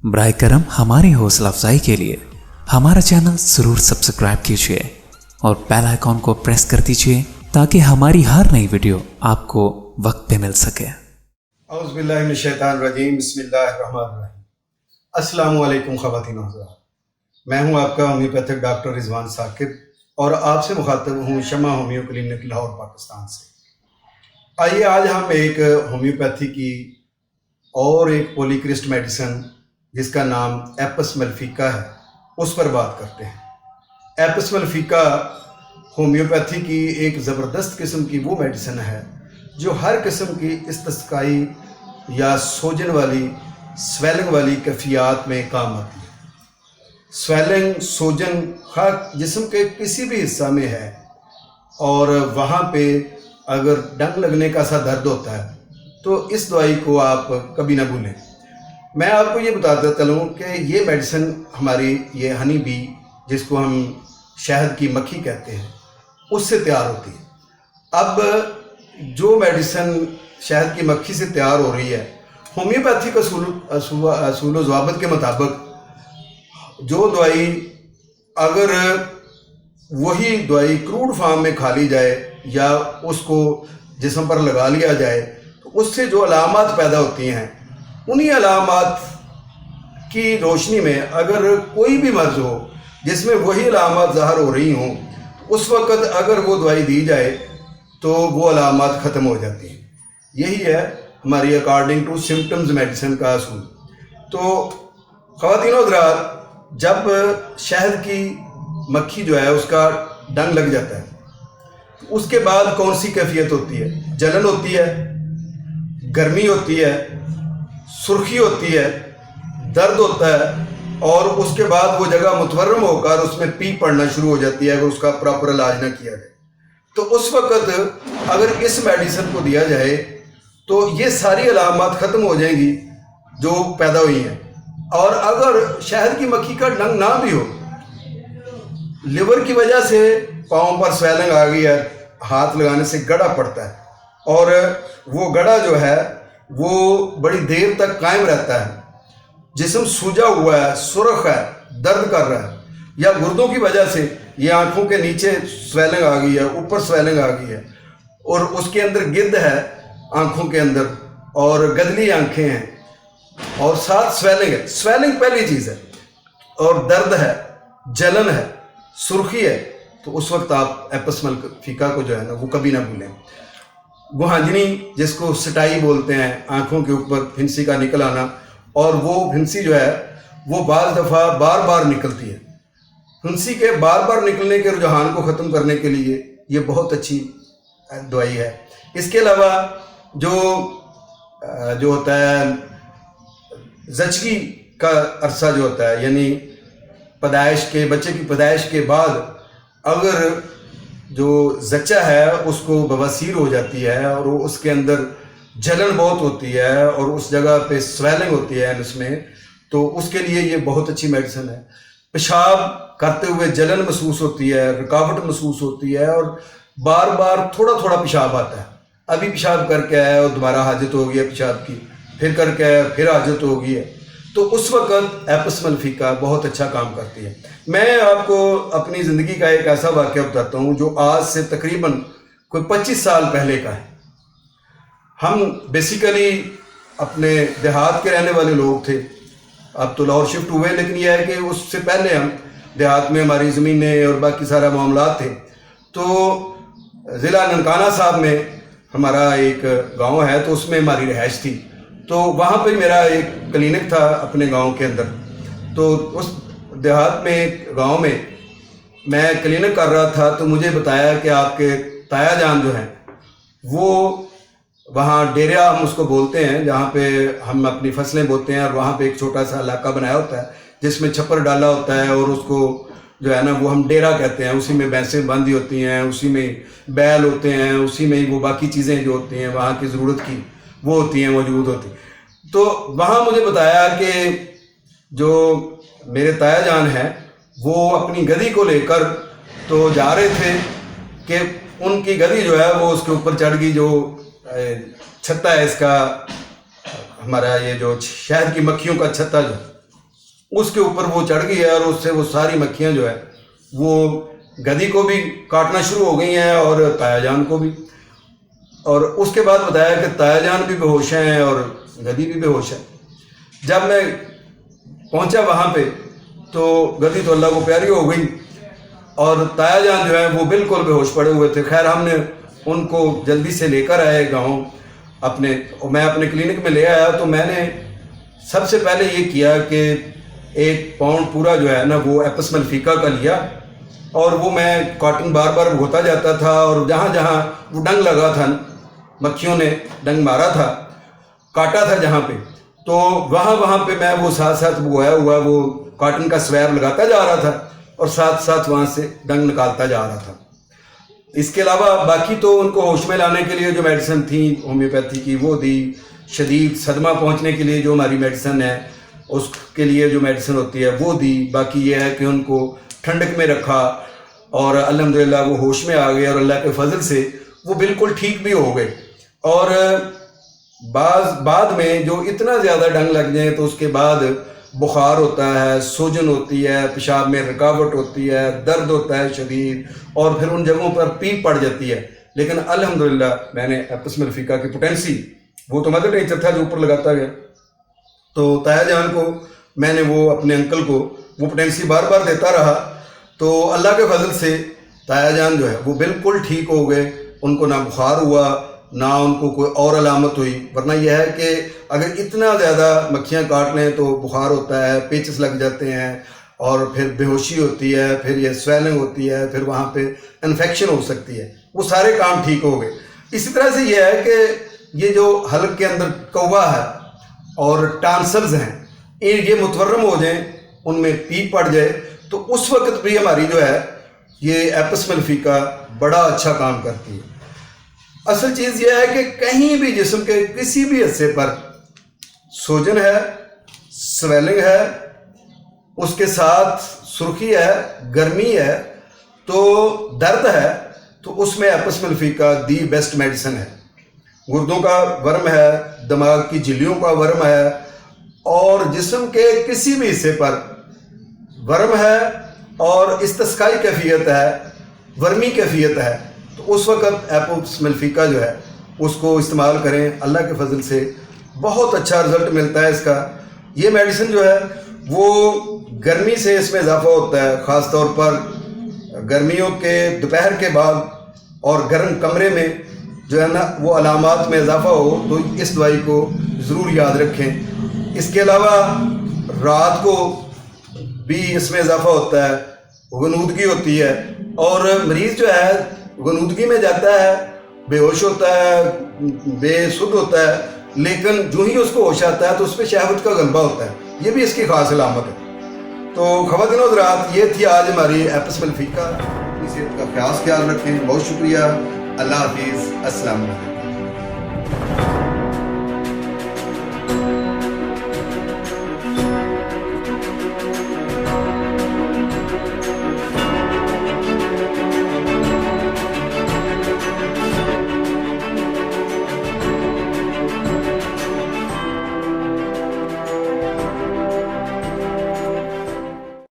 براہ کرم ہماری حوصلہ افزائی کے لیے ہمارا چینل ضرور سبسکرائب کیجیے اور بیل آئیکن کو پریس کر دیجیے تاکہ ہماری ہر نئی ویڈیو آپ کو وقت پہ مل سکے۔ اعوذ باللہ من الشیطان الرجیم، بسم اللہ الرحمن الرحیم۔ السلام علیکم خواتین و حضرات، میں ہوں آپ کا ہومیوپیتھک ڈاکٹر رضوان ثاقب اور آپ سے مخاطب ہوں شمع ہومیو کلینک لاہور پاکستان سے۔ آئیے آج ہم ایک ہومیوپیتھی کی اور ایک پولیکرسٹ میڈیسن جس کا نام ایپس ملیفیکا ہے اس پر بات کرتے ہیں۔ ایپس ملیفیکا ہومیوپیتھی کی ایک زبردست قسم کی وہ میڈیسن ہے جو ہر قسم کی استسقائی یا سوجن والی سویلنگ والی کیفیات میں کام آتی ہے۔ سویلنگ سوجن خواہ جسم کے کسی بھی حصہ میں ہے اور وہاں پہ اگر ڈنگ لگنے کا سا درد ہوتا ہے تو اس دوائی کو آپ کبھی نہ بھولیں۔ میں آپ کو یہ بتاتا چلوں کہ یہ میڈیسن ہماری یہ ہنی بی جس کو ہم شہد کی مکھی کہتے ہیں اس سے تیار ہوتی ہے۔ اب جو میڈیسن شہد کی مکھی سے تیار ہو رہی ہے، ہومیوپیتھی کا اصول و ضوابط کے مطابق جو دوائی اگر وہی دوائی کروڈ فارم میں کھا لی جائے یا اس کو جسم پر لگا لیا جائے تو اس سے جو علامات پیدا ہوتی ہیں انہی علامات کی روشنی میں اگر کوئی بھی مرض ہو جس میں وہی علامات ظاہر ہو رہی ہوں اس وقت اگر وہ دوائی دی جائے تو وہ علامات ختم ہو جاتی ہیں۔ یہی ہے ہماری اکارڈنگ ٹو سمپٹمز میڈیسن کا اصول۔ تو خواتین و حضرات، جب شہد کی مکھی جو ہے اس کا ڈنگ لگ جاتا ہے اس کے بعد کون سی کیفیت ہوتی ہے؟ جلن ہوتی ہے، گرمی ہوتی ہے، سرخی ہوتی ہے، درد ہوتا ہے اور اس کے بعد وہ جگہ متورم ہو کر اس میں پیپ پڑنا شروع ہو جاتی ہے اگر اس کا پراپر علاج نہ کیا جائے۔ تو اس وقت اگر اس میڈیسن کو دیا جائے تو یہ ساری علامات ختم ہو جائیں گی جو پیدا ہوئی ہیں۔ اور اگر شہد کی مکھی کا ڈنگ نہ بھی ہو، لیور کی وجہ سے پاؤں پر سویلنگ آ گئی ہے، ہاتھ لگانے سے گڑا پڑتا ہے اور وہ گڑا جو ہے وہ بڑی دیر تک قائم رہتا ہے، جسم سوجا ہوا ہے، سرخ ہے، درد کر رہا ہے، یا گردوں کی وجہ سے یہ آنکھوں کے نیچے سویلنگ آ گئی ہے، اوپر سویلنگ آ گئی ہے اور اس کے اندر گد ہے آنکھوں کے اندر اور گدلی آنکھیں ہیں اور ساتھ سویلنگ ہے۔ سویلنگ پہلی چیز ہے اور درد ہے، جلن ہے، سرخی ہے، تو اس وقت آپ ایپس ملیفیکا کو جو ہے نا وہ کبھی نہ بھولیں۔ گہانجنی جس کو سٹائی بولتے ہیں، آنکھوں کے اوپر پھنسی کا نکل آنا، اور وہ پھنسی جو ہے وہ بعض دفعہ بار بار نکلتی ہے۔ پھنسی کے بار بار نکلنے کے رجحان کو ختم کرنے کے لیے یہ بہت اچھی دوائی ہے۔ اس کے علاوہ جو ہوتا ہے زچگی کا عرصہ جو ہوتا ہے، یعنی بچے کی پیدائش کے بعد اگر جو زچہ ہے اس کو بواسیر ہو جاتی ہے اور اس کے اندر جلن بہت ہوتی ہے اور اس جگہ پہ سویلنگ ہوتی ہے اس میں، تو اس کے لیے یہ بہت اچھی میڈیسن ہے۔ پیشاب کرتے ہوئے جلن محسوس ہوتی ہے، رکاوٹ محسوس ہوتی ہے اور بار بار تھوڑا تھوڑا پیشاب آتا ہے، ابھی پیشاب کر کے آیا اور دوبارہ حاجت ہو گئی ہے پیشاب کی، پھر کر کے آیا پھر حاجت ہو گئی ہے، تو اس وقت ایپس ملیفیکا بہت اچھا کام کرتی ہے۔ میں آپ کو اپنی زندگی کا ایک ایسا واقعہ بتاتا ہوں جو آج سے تقریباً کوئی 25 سال پہلے کا ہے۔ ہم بیسیکلی اپنے دیہات کے رہنے والے لوگ تھے، اب تو لاہور شفٹ ہوئے، لیکن یہ ہے کہ اس سے پہلے ہم دیہات میں ہماری زمینیں اور باقی سارا معاملات تھے۔ تو ضلع ننکانہ صاحب میں ہمارا ایک گاؤں ہے تو اس میں ہماری رہائش تھی، تو وہاں پہ میرا ایک کلینک تھا اپنے گاؤں کے اندر۔ تو اس دیہات میں گاؤں میں میں کلینک کر رہا تھا تو مجھے بتایا کہ آپ کے تایا جان جو ہیں وہ وہاں ڈیریا ہم اس کو بولتے ہیں جہاں پہ ہم اپنی فصلیں بوتے ہیں، اور وہاں پہ ایک چھوٹا سا علاقہ بنایا ہوتا ہے جس میں چھپر ڈالا ہوتا ہے اور اس کو جو ہے نا وہ ہم ڈیرا کہتے ہیں، اسی میں بھینسیں بندھی ہوتی ہیں، اسی میں بیل ہوتے ہیں، اسی میں وہ باقی چیزیں جو ہوتی ہیں وہاں کی ضرورت کی وہ ہوتی ہیں، موجود ہوتی ہیں۔ تو وہاں مجھے بتایا کہ جو میرے تایا جان ہیں وہ اپنی گدھی کو لے کر تو جا رہے تھے کہ ان کی گدھی جو ہے وہ اس کے اوپر چڑھ گئی، جو چھتا ہے اس کا ہمارا یہ جو شہد کی مکھیوں کا چھتا جو اس کے اوپر وہ چڑھ گئی ہے اور اس سے وہ ساری مکھیاں جو ہے وہ گدی کو بھی کاٹنا شروع ہو گئی ہیں اور تایا جان کو بھی. اور اس کے بعد بتایا کہ تایا جان بھی بے ہوش ہیں اور گدی بھی بے ہوش ہے. جب میں پہنچا وہاں پہ تو گدی تو اللہ کو پیاری ہو گئی اور تایا جان جو ہے وہ بالکل بے ہوش پڑے ہوئے تھے. خیر ہم نے ان کو جلدی سے لے کر آئے گاؤں اپنے. میں اپنے کلینک میں لے آیا تو میں نے سب سے پہلے یہ کیا کہ 1 پاؤنڈ پورا جو ہے نا وہ ایپس ملفیکا کا لیا اور وہ میں کاٹن بار بار ہوتا جاتا تھا اور جہاں جہاں وہ ڈنگ لگا تھا, مکھیوں نے ڈنگ مارا تھا, کاٹا تھا جہاں پہ, تو وہاں پہ میں وہ ساتھ ساتھ بویا ہوا وہ کاٹن کا سویب لگاتا جا رہا تھا اور ساتھ ساتھ وہاں سے ڈنگ نکالتا جا رہا تھا. اس کے علاوہ باقی تو ان کو ہوش میں لانے کے لیے جو میڈیسن تھی ہومیوپیتھی کی وہ دی, شدید صدمہ پہنچنے کے لیے جو ہماری میڈیسن ہے اس کے لیے جو میڈیسن ہوتی ہے وہ دی. باقی یہ ہے کہ ان کو ٹھنڈک میں رکھا اور الحمدللہ وہ ہوش میں آ گئے اور اللہ کے فضل سے وہ بالکل ٹھیک بھی ہو گئے. اور بعد میں جو اتنا زیادہ ڈنگ لگ جائیں تو اس کے بعد بخار ہوتا ہے, سوجن ہوتی ہے, پیشاب میں رکاوٹ ہوتی ہے, درد ہوتا ہے شدید اور پھر ان جگہوں پر پیپ پڑ جاتی ہے. لیکن الحمدللہ میں نے ایپس ملفیکا کی پوٹینسی, وہ تو مدر نیچر تھا جو اوپر لگاتا گیا, تو تایا جان کو میں نے وہ اپنے انکل کو وہ پوٹینسی بار بار دیتا رہا. تو اللہ کے فضل سے تایا جان جو ہے وہ بالکل ٹھیک ہو گئے. ان کو نہ بخار ہوا نہ ان کو کوئی اور علامت ہوئی. ورنہ یہ ہے کہ اگر اتنا زیادہ مکھیاں کاٹ لیں تو بخار ہوتا ہے, پیچز لگ جاتے ہیں اور پھر بے ہوشی ہوتی ہے, پھر یہ سویلنگ ہوتی ہے, پھر وہاں پہ انفیکشن ہو سکتی ہے. وہ سارے کام ٹھیک ہو گئے. اسی طرح سے یہ ہے کہ یہ جو حلق کے اندر کوا ہے اور ٹانسلز ہیں یہ متورم ہو جائیں, ان میں پیپ پڑ جائے, تو اس وقت بھی ہماری جو ہے یہ ایپس ملفیکا بڑا اچھا کام کرتی ہے. اصل چیز یہ ہے کہ کہیں بھی جسم کے کسی بھی حصے پر سوجن ہے, سویلنگ ہے, اس کے ساتھ سرخی ہے, گرمی ہے, تو درد ہے, تو اس میں ایپس ملفیکا دی بیسٹ میڈیسن ہے. گردوں کا ورم ہے, دماغ کی جھلیوں کا ورم ہے اور جسم کے کسی بھی حصے پر ورم ہے اور استسقائی کیفیت ہے, ورمی کیفیت ہے, تو اس وقت ایپس ملفیکا جو ہے اس کو استعمال کریں. اللہ کے فضل سے بہت اچھا رزلٹ ملتا ہے اس کا. یہ میڈیسن جو ہے وہ گرمی سے اس میں اضافہ ہوتا ہے, خاص طور پر گرمیوں کے دوپہر کے بعد اور گرم کمرے میں جو ہے نا وہ علامات میں اضافہ ہو تو اس دوائی کو ضرور یاد رکھیں. اس کے علاوہ رات کو بھی اس میں اضافہ ہوتا ہے, غنودگی ہوتی ہے اور مریض جو ہے غنودگی میں جاتا ہے, بے ہوش ہوتا ہے, بے سدھ ہوتا ہے, لیکن جو ہی اس کو ہوش آتا ہے تو اس پہ شہوت کا غلبہ ہوتا ہے. یہ بھی اس کی خاص علامت ہے. تو خواتین و حضرات یہ تھی آج ہماری ایپس ملفیکا. اپنی صحت کا خیال رکھیں. بہت شکریہ. اللہ حافظ. السلام علیکم.